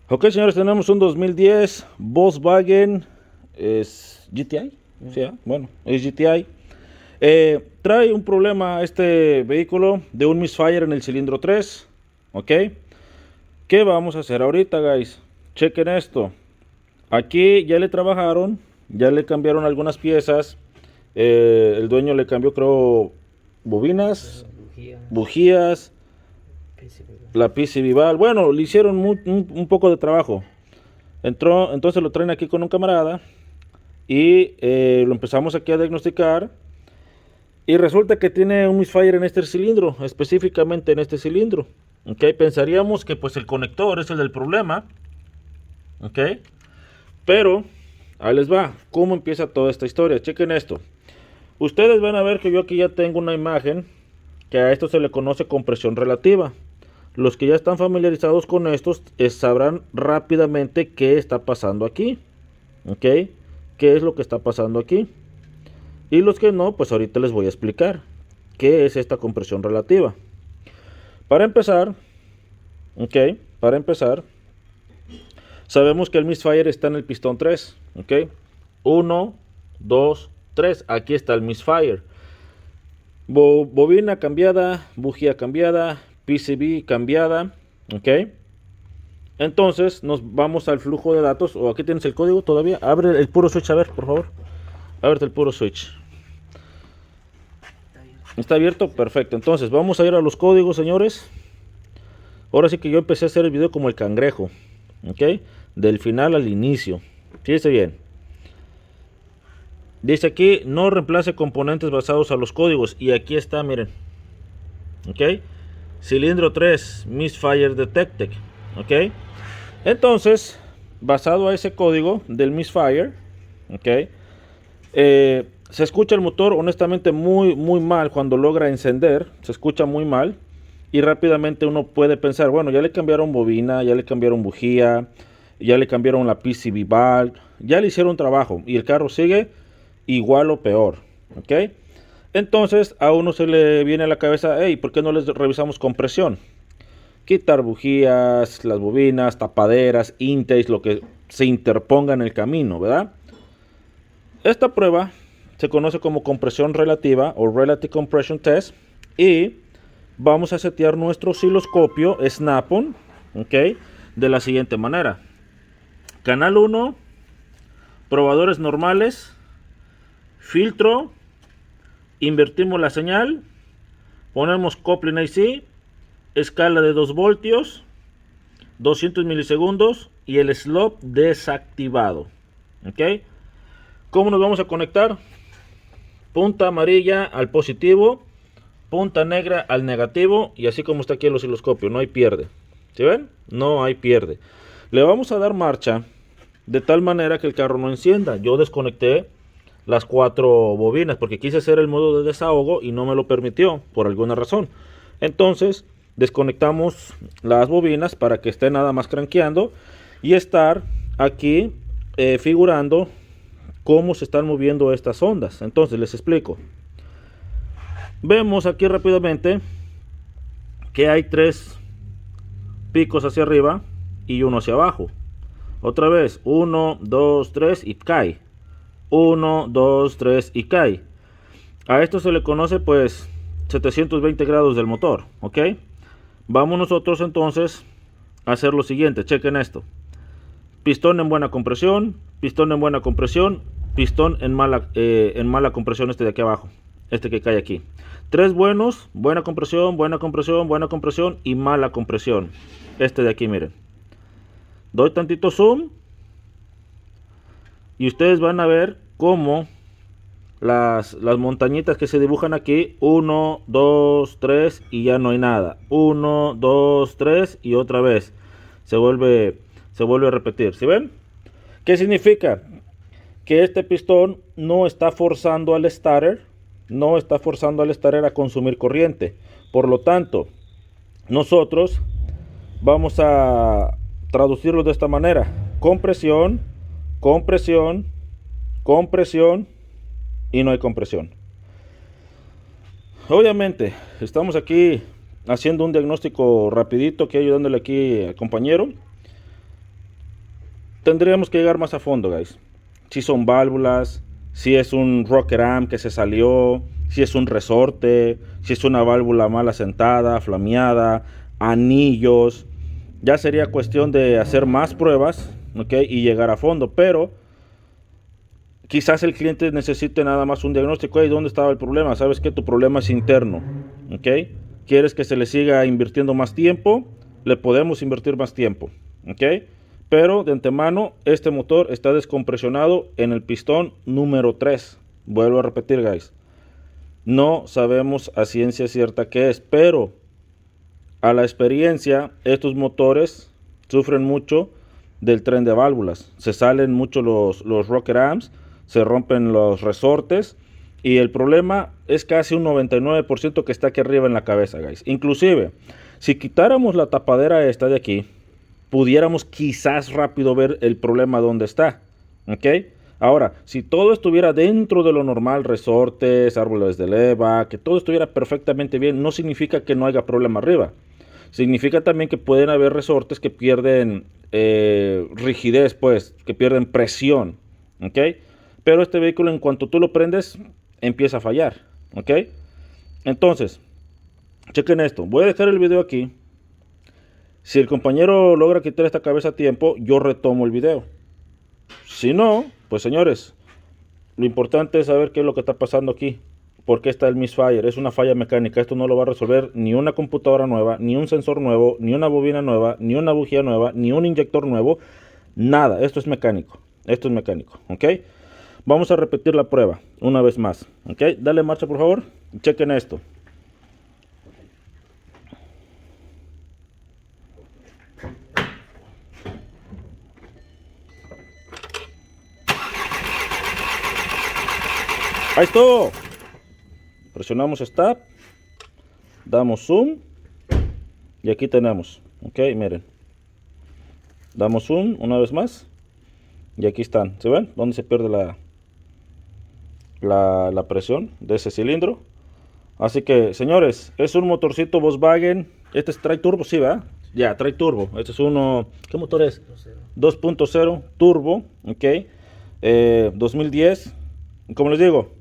Ok, señores, tenemos un 2010 Volkswagen es GTI. Sí, bueno, es GTI. Trae un problema este vehículo de un misfire en el cilindro 3. Ok, ¿qué vamos a hacer ahorita, guys? Chequen esto. Aquí ya le trabajaron, ya le cambiaron algunas piezas. El dueño le cambió, creo, bobinas, bujías, la PCB valve. Bueno, le hicieron un poco de trabajo. Entonces lo traen aquí con un camarada y lo empezamos aquí a diagnosticar. Y resulta que tiene un misfire en este cilindro, específicamente en este cilindro. Ok, pensaríamos que pues el conector es el del problema. Ok, pero ahí les va. ¿Cómo empieza toda esta historia? Chequen esto. Ustedes van a ver que yo aquí ya tengo una imagen que a esto se le conoce compresión relativa. Los que ya están familiarizados con estos sabrán rápidamente qué está pasando aquí. ¿Ok? ¿Qué es lo que está pasando aquí? Y los que no, pues ahorita les voy a explicar qué es esta compresión relativa. Para empezar, ¿ok? Para empezar, sabemos que el misfire está en el pistón 3, ¿ok? 1, 2, 3, aquí está el misfire. Bobina cambiada, bujía cambiada, PCB cambiada, ¿ok? Entonces nos vamos al flujo de datos, o aquí tienes el código todavía. Abre el puro switch, a ver, por favor. Ábrete el puro switch. ¿Está abierto? Perfecto. Entonces vamos a ir a los códigos, señores. Ahora sí que yo empecé a hacer el video como el cangrejo, ¿ok? Del final al inicio. Fíjese bien. Dice aquí, no reemplace componentes basados a los códigos. Y aquí está, miren. ¿Ok? Cilindro 3, misfire detected. ¿Ok? Entonces, basado a ese código del misfire, ¿ok? Se escucha el motor honestamente muy mal cuando logra encender. Se escucha muy mal. Y rápidamente uno puede pensar, bueno, ya le cambiaron bobina, ya le cambiaron bujía, ya le cambiaron la PCB valve, ya le hicieron trabajo y el carro sigue igual o peor, ¿ok? Entonces a uno se le viene a la cabeza, hey, ¿por qué no les revisamos compresión? Quitar bujías, las bobinas, tapaderas, intakes, lo que se interponga en el camino, ¿verdad? Esta prueba se conoce como compresión relativa o Relative Compression Test y vamos a setear nuestro osciloscopio Snap-on, ¿ok? De la siguiente manera. Canal 1, probadores normales, filtro, invertimos la señal, ponemos coupling IC, escala de 2 voltios, 200 milisegundos y el slope desactivado, ¿ok? ¿Cómo nos vamos a conectar? Punta amarilla al positivo, punta negra al negativo y así como está aquí el osciloscopio, no hay pierde. ¿Sí ven? No hay pierde. Le vamos a dar marcha de tal manera que el carro no encienda. Yo desconecté las 4 bobinas porque quise hacer el modo de desahogo y no me lo permitió por alguna razón. Entonces desconectamos las bobinas para que esté nada más cranqueando y estar aquí figurando cómo se están moviendo estas ondas. Entonces les explico. Vemos aquí rápidamente que hay 3 picos hacia arriba y uno hacia abajo. Otra vez, 1, 2, 3 y cae. 1, 2, 3 y cae. A esto se le conoce pues 720 grados del motor, ¿ok? Vamos nosotros entonces a hacer lo siguiente, chequen esto. Pistón en buena compresión, pistón en buena compresión, pistón en mala compresión este de aquí abajo, este que cae aquí. 3 buenos, buena compresión, buena compresión, buena compresión y mala compresión. Este de aquí, miren. Doy tantito zoom y ustedes van a ver cómo las montañitas que se dibujan aquí, 1, 2, 3 y ya no hay nada. 1, 2, 3 y otra vez se vuelve a repetir. ¿Sí ven? ¿Qué significa? Que este pistón no está forzando al starter, a consumir corriente. Por lo tanto, nosotros vamos a traducirlo de esta manera: compresión, compresión, compresión y no hay compresión. Obviamente estamos aquí haciendo un diagnóstico rapidito, aquí ayudándole aquí al compañero. tendríamos que llegar más a fondo, guys. Si son válvulas, si es un rocker arm que se salió, si es un resorte, si es una válvula mal asentada, flameada, anillos. Ya sería cuestión de hacer más pruebas, ¿ok? Y llegar a fondo, pero quizás el cliente necesite nada más un diagnóstico. ¿Y dónde estaba el problema? Sabes que tu problema es interno, ¿ok? ¿Quieres que se le siga invirtiendo más tiempo? Le podemos invertir más tiempo, ¿ok? Pero de antemano, este motor está descompresionado en el pistón número 3. Vuelvo a repetir, guys. No sabemos a ciencia cierta qué es, pero a la experiencia, estos motores sufren mucho del tren de válvulas. Se salen mucho los rocker arms, se rompen los resortes y el problema es casi un 99% que está aquí arriba en la cabeza, guys. Inclusive, si quitáramos la tapadera esta de aquí, pudiéramos quizás rápido ver el problema donde está, ¿ok? Ahora, si todo estuviera dentro de lo normal, resortes, árboles de leva, que todo estuviera perfectamente bien, no significa que no haya problema arriba. Significa también que pueden haber resortes que pierden rigidez, pues, que pierden presión, ¿ok? Pero este vehículo, en cuanto tú lo prendes, empieza a fallar, ¿ok? Entonces, chequen esto. Voy a dejar el video aquí. Si el compañero logra quitar esta cabeza a tiempo, yo retomo el video. Si no, pues señores, lo importante es saber qué es lo que está pasando aquí. ¿Por qué está el misfire? Es una falla mecánica. Esto no lo va a resolver ni una computadora nueva, ni un sensor nuevo, ni una bobina nueva, ni una bujía nueva, ni un inyector nuevo. Nada. Esto es mecánico. Esto es mecánico. ¿Ok? Vamos a repetir la prueba una vez más. ¿Ok? Dale marcha, por favor. Chequen esto. Ahí está. Presionamos Stop. Damos Zoom. Y aquí tenemos. Ok, miren. Damos Zoom una vez más. Y aquí están. ¿Se ven? ¿Dónde se pierde la presión de ese cilindro? Así que, señores, es un motorcito Volkswagen. Este trae turbo, sí, ¿verdad? Ya, trae turbo. Este es uno... ¿Qué motor es? 2.0 turbo. Ok. 2010. Como les digo,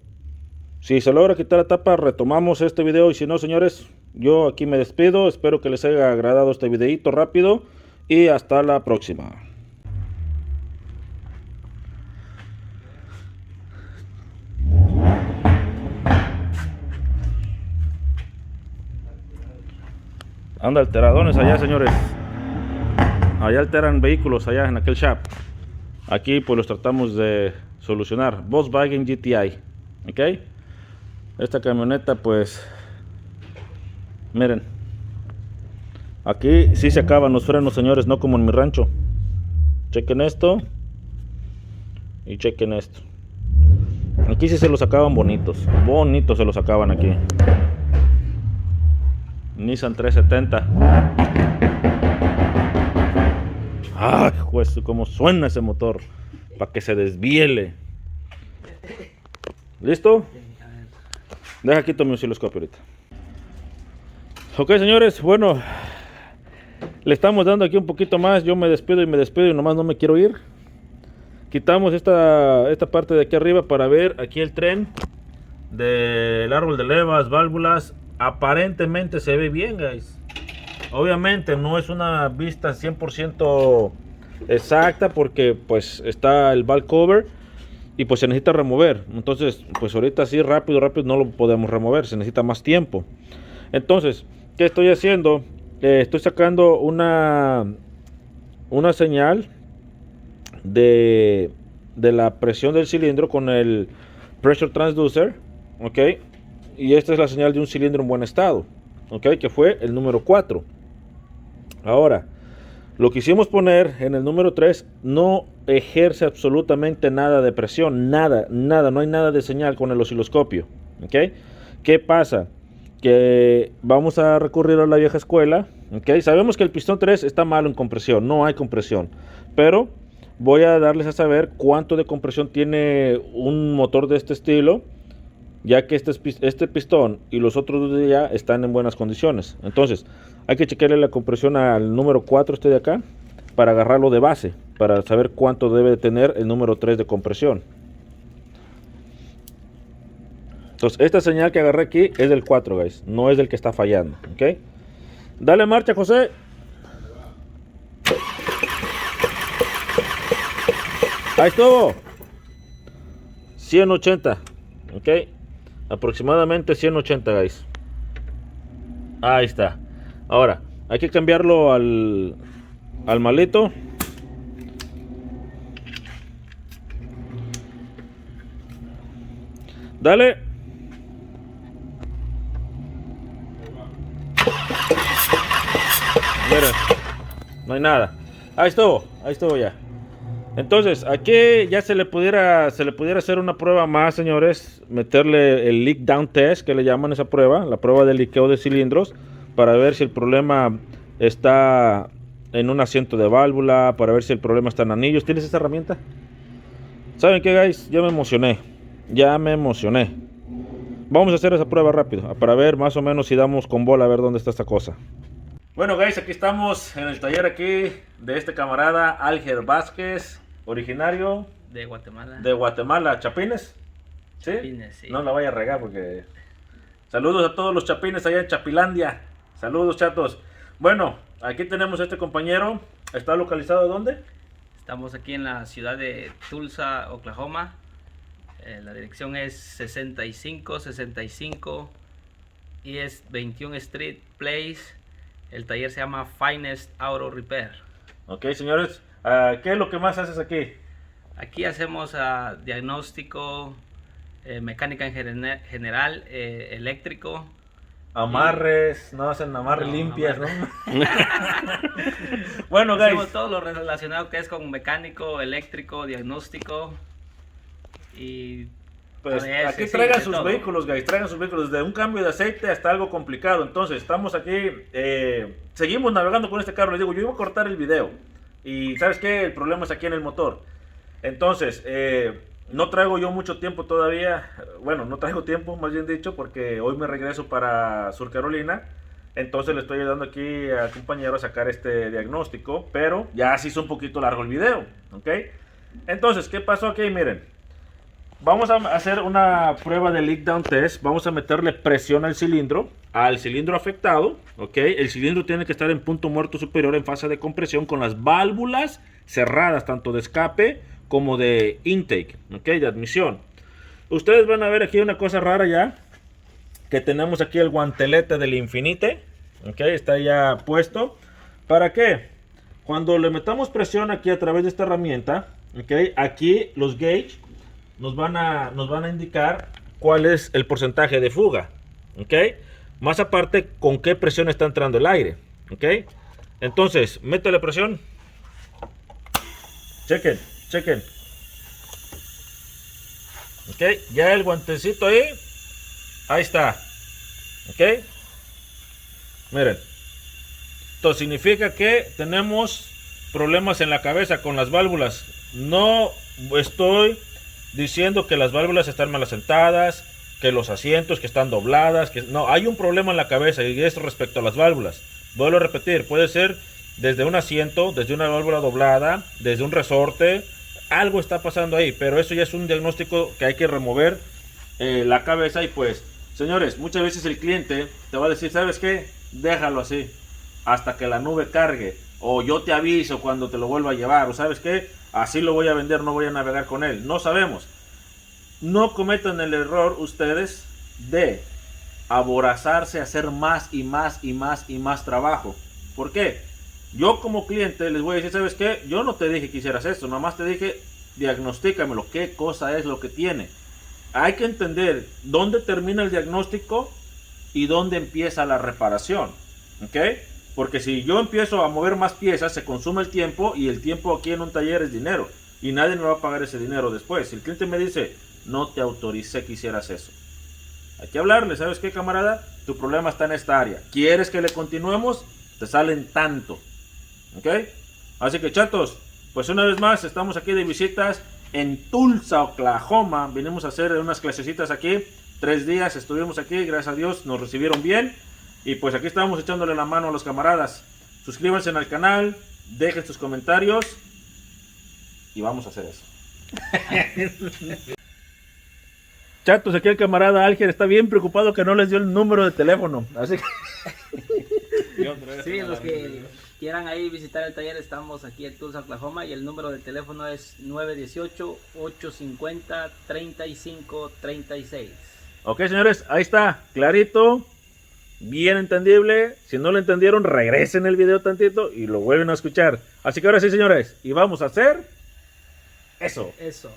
si se logra quitar la tapa, retomamos este video. Y si no, señores, yo aquí me despido. Espero que les haya agradado este videito rápido. Y hasta la próxima. Anda alteradones allá, señores. Allá alteran vehículos, allá en aquel shop. Aquí pues los tratamos de solucionar. Volkswagen GTI. Ok. Esta camioneta pues, miren, aquí sí se acaban los frenos, señores, no como en mi rancho. Chequen esto. Y chequen esto. Aquí sí se los acaban bonitos. Bonitos se los acaban aquí. Nissan 370. Ay, juez, cómo suena ese motor. Para que se desviele. ¿Listo? Deja quito mi osciloscopio ahorita. Ok, señores, bueno, le estamos dando aquí un poquito más. Yo me despido y nomás no me quiero ir. Quitamos esta parte de aquí arriba para ver aquí el tren del árbol de levas, válvulas. Aparentemente se ve bien, guys. Obviamente no es una vista 100% exacta porque pues está el valve cover y pues se necesita remover. Entonces pues ahorita así rápido no lo podemos remover, se necesita más tiempo. Entonces, ¿qué estoy haciendo? Estoy sacando una señal de la presión del cilindro con el pressure transducer, ok, y esta es la señal de un cilindro en buen estado, ok, que fue el número 4. Ahora, lo que hicimos poner en el número 3 no ejerce absolutamente nada de presión, nada, no hay nada de señal con el osciloscopio, ok. ¿Qué pasa? Que vamos a recurrir a la vieja escuela, ok. Sabemos que el pistón 3 está malo en compresión, no hay compresión, pero voy a darles a saber cuánto de compresión tiene un motor de este estilo, ya que este pistón y los otros de allá están en buenas condiciones. Entonces hay que chequearle la compresión al número 4, este de acá, para agarrarlo de base, para saber cuánto debe de tener el número 3 de compresión. Entonces, esta señal que agarré aquí es del 4, guys, no es del que está fallando, ¿ok? Dale marcha, José. Ahí estuvo. 180, ¿ok? Aproximadamente 180, guys. Ahí está. Ahora, hay que cambiarlo al malito. Dale. Mira, no hay nada. Ahí estuvo ya. Entonces, aquí ya se le pudiera hacer una prueba más, señores. Meterle el leak down test, que le llaman esa prueba, la prueba de liqueo de cilindros, para ver si el problema está en un asiento de válvula, para ver si el problema está en anillos. ¿Tienes esa herramienta? ¿Saben qué, guys? Ya me emocioné. Vamos a hacer esa prueba rápido, para ver más o menos si damos con bola, a ver dónde está esta cosa. Bueno, guys, aquí estamos en el taller aquí de este camarada Alger Vázquez, originario de Guatemala. De Guatemala, Chapines. ¿Sí? Chapines, sí. No la vaya a regar porque... Saludos a todos los chapines allá en Chapilandia. Saludos, chatos. Bueno, aquí tenemos a este compañero. ¿Está localizado dónde? Estamos aquí en la ciudad de Tulsa, Oklahoma. La dirección es 6565 y es 21 Street Place. El taller se llama Finest Auto Repair. Ok, señores, ¿qué es lo que más haces aquí? Aquí hacemos diagnóstico, mecánica en general, eléctrico. Amarres, no hacen amarres limpias, ¿no? Bueno, guys. Hacemos todo lo relacionado que es con mecánico, eléctrico, diagnóstico. Y pues aquí traigan sus vehículos, guys, traigan sus vehículos, desde un cambio de aceite hasta algo complicado. Entonces, estamos aquí, seguimos navegando con este carro. Les digo, yo iba a cortar el video y ¿sabes qué? El problema es aquí en el motor. Entonces, no traigo yo mucho tiempo todavía, bueno, no traigo tiempo, más bien dicho, porque hoy me regreso para Sur Carolina. Entonces le estoy ayudando aquí al compañero a sacar este diagnóstico, pero ya se hizo un poquito largo el video, ¿ok? Entonces, ¿qué pasó aquí? Miren. Vamos a hacer una prueba de leak down test. Vamos a meterle presión al cilindro afectado, ¿ok? El cilindro tiene que estar en punto muerto superior en fase de compresión con las válvulas cerradas, tanto de escape como de intake, ¿ok? De admisión. Ustedes van a ver aquí una cosa rara ya, que tenemos aquí el guantelete del Infinite, ¿ok? Está ya puesto. ¿Para qué? Cuando le metamos presión aquí a través de esta herramienta, ¿ok? Aquí los gauge nos van a indicar cuál es el porcentaje de fuga, ¿ok? Más aparte, con qué presión está entrando el aire, ¿ok? Entonces, métele presión. Chequen. ¿Ok? Ya el guantecito ahí está, ¿ok? Miren. Esto significa que tenemos problemas en la cabeza con las válvulas. No estoy diciendo que las válvulas están mal asentadas, que los asientos que están dobladas, que no, hay un problema en la cabeza y es respecto a las válvulas. Vuelvo a repetir, puede ser desde un asiento, desde una válvula doblada, desde un resorte, algo está pasando ahí, pero eso ya es un diagnóstico que hay que remover la cabeza. Y pues, señores, muchas veces el cliente te va a decir, ¿sabes qué? Déjalo así, hasta que la nube cargue, o yo te aviso cuando te lo vuelva a llevar, o ¿sabes qué? Así lo voy a vender, no voy a navegar con él. No sabemos. No cometan el error ustedes de aborazarse a hacer más y más y más y más trabajo. ¿Por qué? Yo como cliente les voy a decir, ¿sabes qué? Yo no te dije que hicieras esto, nomás te dije, diagnostícamelo, qué cosa es lo que tiene. Hay que entender dónde termina el diagnóstico y dónde empieza la reparación, ¿ok? Porque si yo empiezo a mover más piezas, se consume el tiempo, y el tiempo aquí en un taller es dinero, y nadie me va a pagar ese dinero después. Si el cliente me dice, no te autoricé que hicieras eso, hay que hablarle, ¿sabes qué, camarada? Tu problema está en esta área. ¿Quieres que le continuemos? Te salen tanto, ¿ok? Así que, chatos, pues una vez más estamos aquí de visitas en Tulsa, Oklahoma. Vinimos a hacer unas clasecitas aquí, 3 días estuvimos aquí, gracias a Dios nos recibieron bien. Y pues aquí estamos echándole la mano a los camaradas. Suscríbanse al canal, dejen sus comentarios y vamos a hacer eso. Chatos, aquí el camarada Alger está bien preocupado que no les dio el número de teléfono. Así que... Sí, los que quieran ahí visitar el taller, estamos aquí en Tulsa, Oklahoma, y el número de teléfono es 918-850-3536. Ok, señores, ahí está, clarito, bien entendible. Si no lo entendieron, regresen el video tantito y lo vuelven a escuchar. Así que ahora sí, señores, y vamos a hacer eso. Eso.